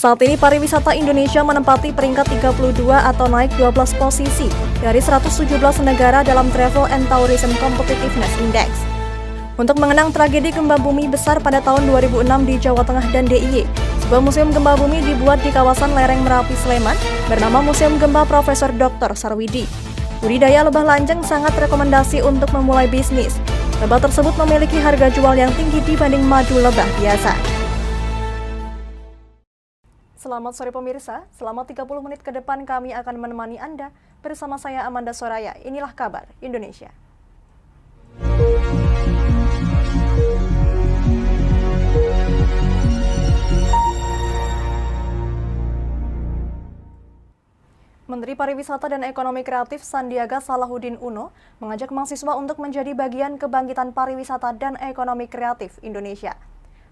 Saat ini pariwisata Indonesia menempati peringkat 32 atau naik 12 posisi dari 117 negara dalam Travel and Tourism Competitiveness Index. Untuk mengenang tragedi gempa bumi besar pada tahun 2006 di Jawa Tengah dan DIY, sebuah museum gempa bumi dibuat di kawasan lereng Merapi, Sleman bernama Museum Gempa Profesor Dr. Sarwidi. Budidaya lebah lanjang sangat rekomendasi untuk memulai bisnis. Lebah tersebut memiliki harga jual yang tinggi dibanding madu lebah biasa. Selamat sore pemirsa, selama 30 menit ke depan kami akan menemani Anda bersama saya Amanda Soraya. Inilah kabar Indonesia. Menteri Pariwisata dan Ekonomi Kreatif Sandiaga Salahuddin Uno mengajak mahasiswa untuk menjadi bagian kebangkitan pariwisata dan ekonomi kreatif Indonesia.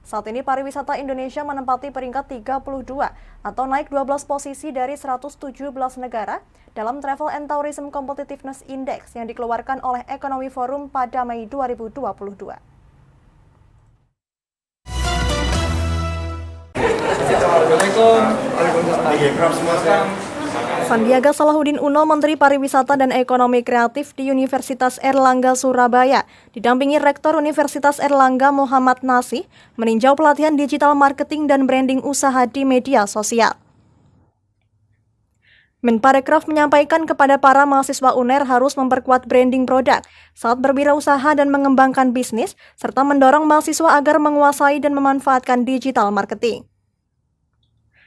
Saat ini pariwisata Indonesia menempati peringkat 32 atau naik 12 posisi dari 117 negara dalam Travel and Tourism Competitiveness Index yang dikeluarkan oleh Economy Forum pada Mei 2022. Sandiaga Salahuddin Uno, Menteri Pariwisata dan Ekonomi Kreatif di Universitas Airlangga Surabaya, didampingi Rektor Universitas Airlangga Muhammad Nasih, meninjau pelatihan digital marketing dan branding usaha di media sosial. Menparekraf menyampaikan kepada para mahasiswa UNER harus memperkuat branding produk saat berwirausaha dan mengembangkan bisnis, serta mendorong mahasiswa agar menguasai dan memanfaatkan digital marketing.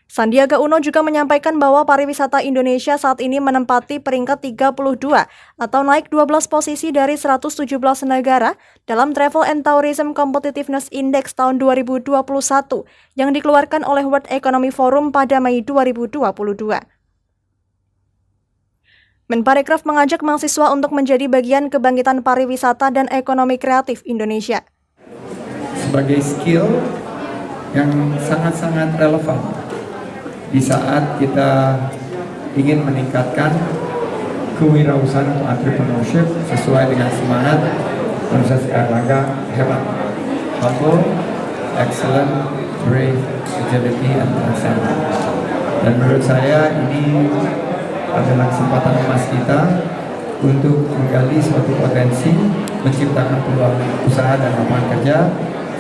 Sandiaga Uno juga menyampaikan bahwa pariwisata Indonesia saat ini menempati peringkat 32 atau naik 12 posisi dari 117 negara dalam Travel and Tourism Competitiveness Index tahun 2021 yang dikeluarkan oleh World Economy Forum pada Mei 2022. Menparekraf mengajak mahasiswa untuk menjadi bagian kebangkitan pariwisata dan ekonomi kreatif Indonesia. Sebagai skill yang sangat-sangat relevan di saat kita ingin meningkatkan kewirausahaan atau entrepreneurship sesuai dengan semangat Universitas Airlangga hebat, humble, excellent, brave, agility, and transcendent. Dan menurut saya ini adalah kesempatan emas kita untuk menggali suatu potensi, menciptakan peluang usaha dan lapangan kerja,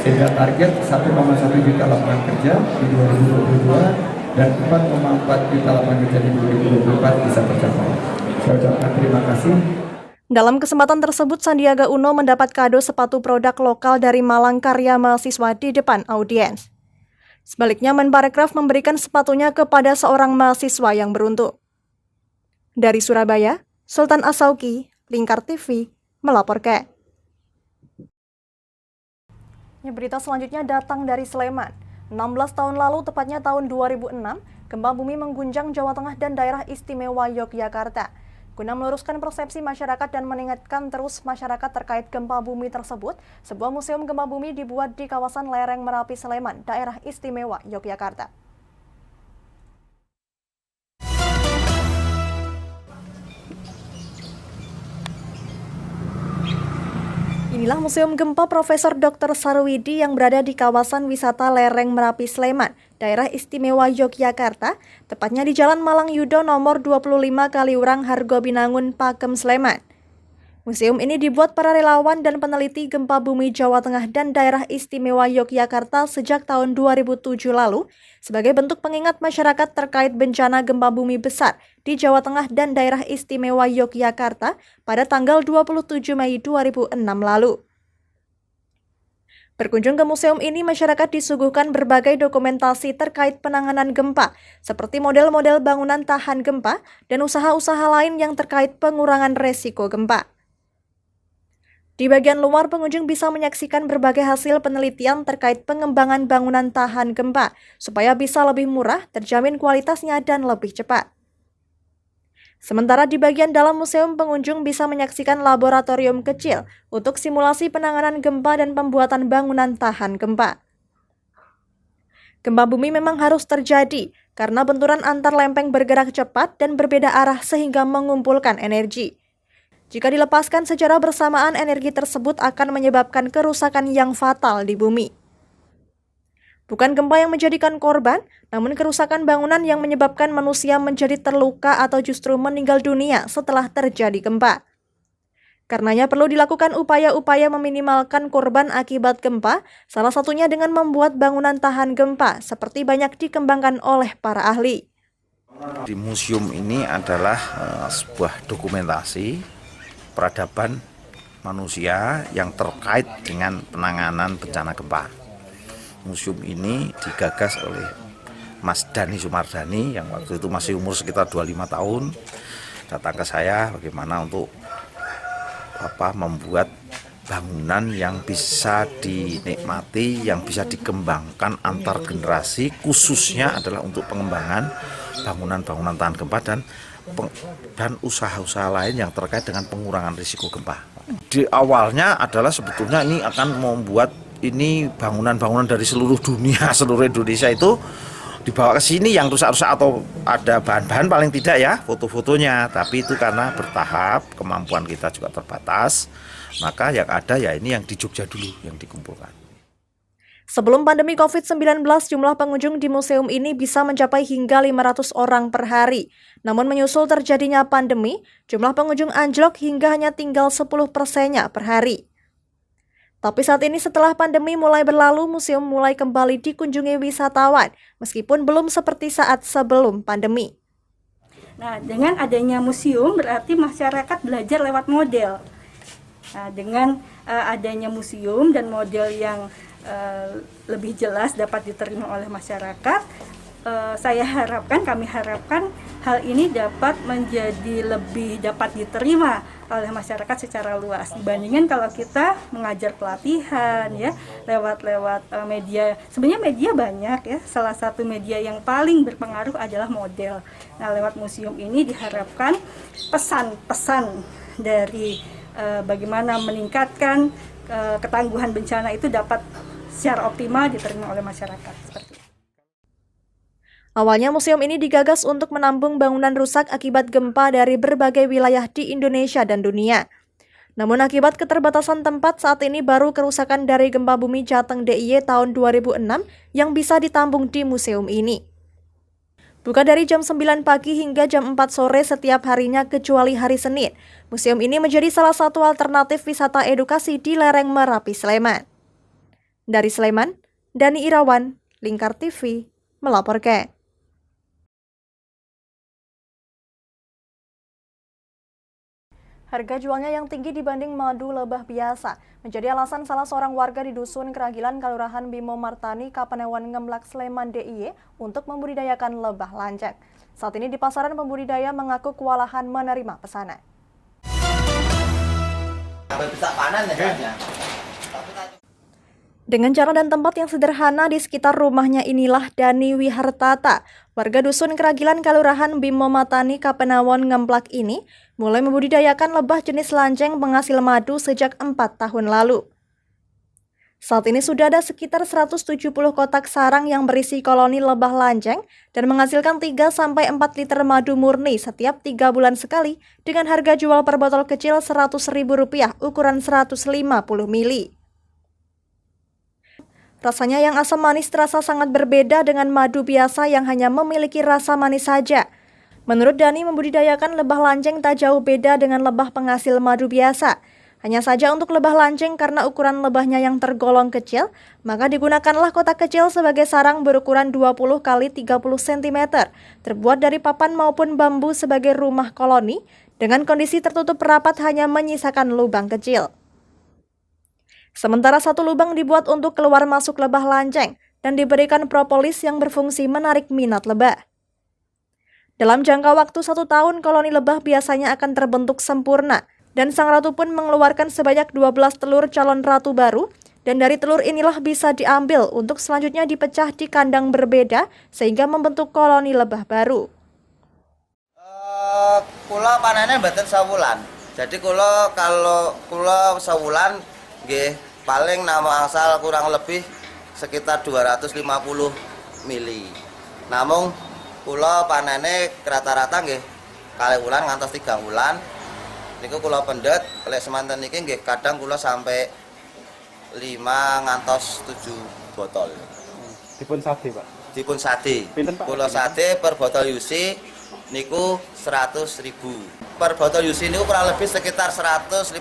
sehingga target 1,1 juta lapangan kerja di 2022 dan 4,4 juta lapangan kerja di 2024 bisa tercapai. Saya ucapkan terima kasih. Dalam kesempatan tersebut, Sandiaga Uno mendapat kado sepatu produk lokal dari Malang karya mahasiswa di depan audiens. Sebaliknya, Menparekraf memberikan sepatunya kepada seorang mahasiswa yang beruntung. Dari Surabaya, Sultan Asauki, Lingkar TV, melaporkan. Berita selanjutnya datang dari Sleman. 16 tahun lalu, tepatnya tahun 2006, gempa bumi mengguncang Jawa Tengah dan daerah istimewa Yogyakarta. Guna meluruskan persepsi masyarakat dan mengingatkan terus masyarakat terkait gempa bumi tersebut, sebuah museum gempa bumi dibuat di kawasan lereng Merapi, Sleman, daerah istimewa Yogyakarta. Inilah Museum Gempa Profesor Dr. Sarwidi yang berada di kawasan wisata lereng Merapi, Sleman, daerah istimewa Yogyakarta, tepatnya di Jalan Malang Yudo nomor 25 Kaliurang, Hargobinangun, Pakem, Sleman. Museum ini dibuat para relawan dan peneliti gempa bumi Jawa Tengah dan daerah istimewa Yogyakarta sejak tahun 2007 lalu sebagai bentuk pengingat masyarakat terkait bencana gempa bumi besar di Jawa Tengah dan daerah istimewa Yogyakarta pada tanggal 27 Mei 2006 lalu. Berkunjung ke museum ini, masyarakat disuguhkan berbagai dokumentasi terkait penanganan gempa, seperti model-model bangunan tahan gempa dan usaha-usaha lain yang terkait pengurangan resiko gempa. Di bagian luar, pengunjung bisa menyaksikan berbagai hasil penelitian terkait pengembangan bangunan tahan gempa, supaya bisa lebih murah, terjamin kualitasnya, dan lebih cepat. Sementara di bagian dalam museum, pengunjung bisa menyaksikan laboratorium kecil untuk simulasi penanganan gempa dan pembuatan bangunan tahan gempa. Gempa bumi memang harus terjadi, karena benturan antar lempeng bergerak cepat dan berbeda arah sehingga mengumpulkan energi. Jika dilepaskan secara bersamaan, energi tersebut akan menyebabkan kerusakan yang fatal di bumi. Bukan gempa yang menjadikan korban, namun kerusakan bangunan yang menyebabkan manusia menjadi terluka atau justru meninggal dunia setelah terjadi gempa. Karenanya perlu dilakukan upaya-upaya meminimalkan korban akibat gempa, salah satunya dengan membuat bangunan tahan gempa, seperti banyak dikembangkan oleh para ahli. Di museum ini adalah sebuah dokumentasi peradaban manusia yang terkait dengan penanganan bencana gempa. Museum ini digagas oleh Mas Dani Sumardani yang waktu itu masih umur sekitar 25 tahun. Datang ke saya bagaimana untuk membuat bangunan yang bisa dinikmati, yang bisa dikembangkan antar generasi, khususnya adalah untuk pengembangan bangunan-bangunan tahan gempa dan usaha-usaha lain yang terkait dengan pengurangan risiko gempa. Di awalnya adalah sebetulnya ini akan membuat ini bangunan-bangunan dari seluruh dunia, seluruh Indonesia itu dibawa ke sini yang rusak-rusak atau ada bahan-bahan paling tidak ya foto-fotonya. Tapi itu karena bertahap, kemampuan kita juga terbatas, maka yang ada ya ini yang di Jogja dulu yang dikumpulkan. Sebelum pandemi COVID-19, jumlah pengunjung di museum ini bisa mencapai hingga 500 orang per hari. Namun menyusul terjadinya pandemi, jumlah pengunjung anjlok hingga hanya tinggal 10%-nya per hari. Tapi saat ini setelah pandemi mulai berlalu, museum mulai kembali dikunjungi wisatawan, meskipun belum seperti saat sebelum pandemi. Nah, dengan adanya museum berarti masyarakat belajar lewat model. Nah, dengan adanya museum dan model yang lebih jelas dapat diterima oleh masyarakat, kami harapkan hal ini dapat menjadi lebih dapat diterima oleh masyarakat secara luas dibandingkan kalau kita mengajar pelatihan ya lewat media. Sebenarnya media banyak ya, salah satu media yang paling berpengaruh adalah model. Nah, lewat museum ini diharapkan pesan-pesan dari bagaimana meningkatkan ketangguhan bencana itu dapat secara optimal diterima oleh masyarakat. Seperti itu. Awalnya museum ini digagas untuk menampung bangunan rusak akibat gempa dari berbagai wilayah di Indonesia dan dunia. Namun akibat keterbatasan tempat, saat ini baru kerusakan dari gempa bumi Jateng DIY tahun 2006 yang bisa ditampung di museum ini. Buka dari jam 9 pagi hingga jam 4 sore setiap harinya kecuali hari Senin. Museum ini menjadi salah satu alternatif wisata edukasi di lereng Merapi, Sleman. Dari Sleman, Dani Irawan, Lingkar TV, melaporkan. Harga jualnya yang tinggi dibanding madu lebah biasa menjadi alasan salah seorang warga di Dusun Keragilan, Kelurahan Bimo Martani, Kapanewon Ngemlak, Sleman DIY untuk membudidayakan lebah lanceng. Saat ini di pasaran pembudidaya mengaku kewalahan menerima pesanan. Dengan cara dan tempat yang sederhana di sekitar rumahnya inilah Dani Wihartata, warga Dusun Keragilan, Kelurahan Bimo Martani, Kapanewon Ngemplak ini mulai membudidayakan lebah jenis lanceng penghasil madu sejak 4 tahun lalu. Saat ini sudah ada sekitar 170 kotak sarang yang berisi koloni lebah lanceng dan menghasilkan 3-4 liter madu murni setiap 3 bulan sekali dengan harga jual per botol kecil Rp100.000 ukuran 150 mili. Rasanya yang asam manis terasa sangat berbeda dengan madu biasa yang hanya memiliki rasa manis saja. Menurut Dani, membudidayakan lebah lanceng tak jauh beda dengan lebah penghasil madu biasa. Hanya saja untuk lebah lanceng karena ukuran lebahnya yang tergolong kecil, maka digunakanlah kotak kecil sebagai sarang berukuran 20 x 30 cm, terbuat dari papan maupun bambu sebagai rumah koloni, dengan kondisi tertutup rapat hanya menyisakan lubang kecil. Sementara satu lubang dibuat untuk keluar masuk lebah lanceng dan diberikan propolis yang berfungsi menarik minat lebah. Dalam jangka waktu 1 tahun, koloni lebah biasanya akan terbentuk sempurna dan sang ratu pun mengeluarkan sebanyak 12 telur calon ratu baru, dan dari telur inilah bisa diambil untuk selanjutnya dipecah di kandang berbeda sehingga membentuk koloni lebah baru. Kula panennya mboten sawulan. Jadi kalau kula sawulan nggih paling nama asal kurang lebih sekitar 250 mili. Namun kula panene rata-rata nggih kalih wulan ngantos 3 wulan. Niku kula pendet lek semanten niki nggih kadang kula sampai 5 ngantos 7 botol. Dipun sate, Pak. Dipun sate. Pinten, Pak? Kula sate per botol UC niku 100.000. Per botol UC niku kurang lebih sekitar 150-140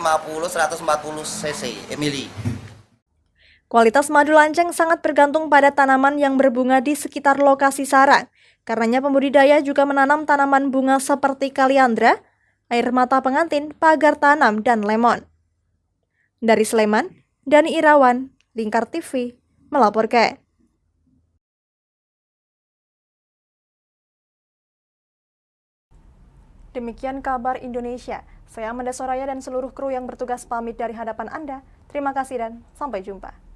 cc mili. Kualitas madu lanceng sangat bergantung pada tanaman yang berbunga di sekitar lokasi sarang. Karenanya pembudidaya juga menanam tanaman bunga seperti kaliandra, air mata pengantin, pagar tanam, dan lemon. Dari Sleman, Dani Irawan, Lingkar TV, melaporkan. Demikian kabar Indonesia. Saya Amanda Soraya dan seluruh kru yang bertugas pamit dari hadapan Anda. Terima kasih dan sampai jumpa.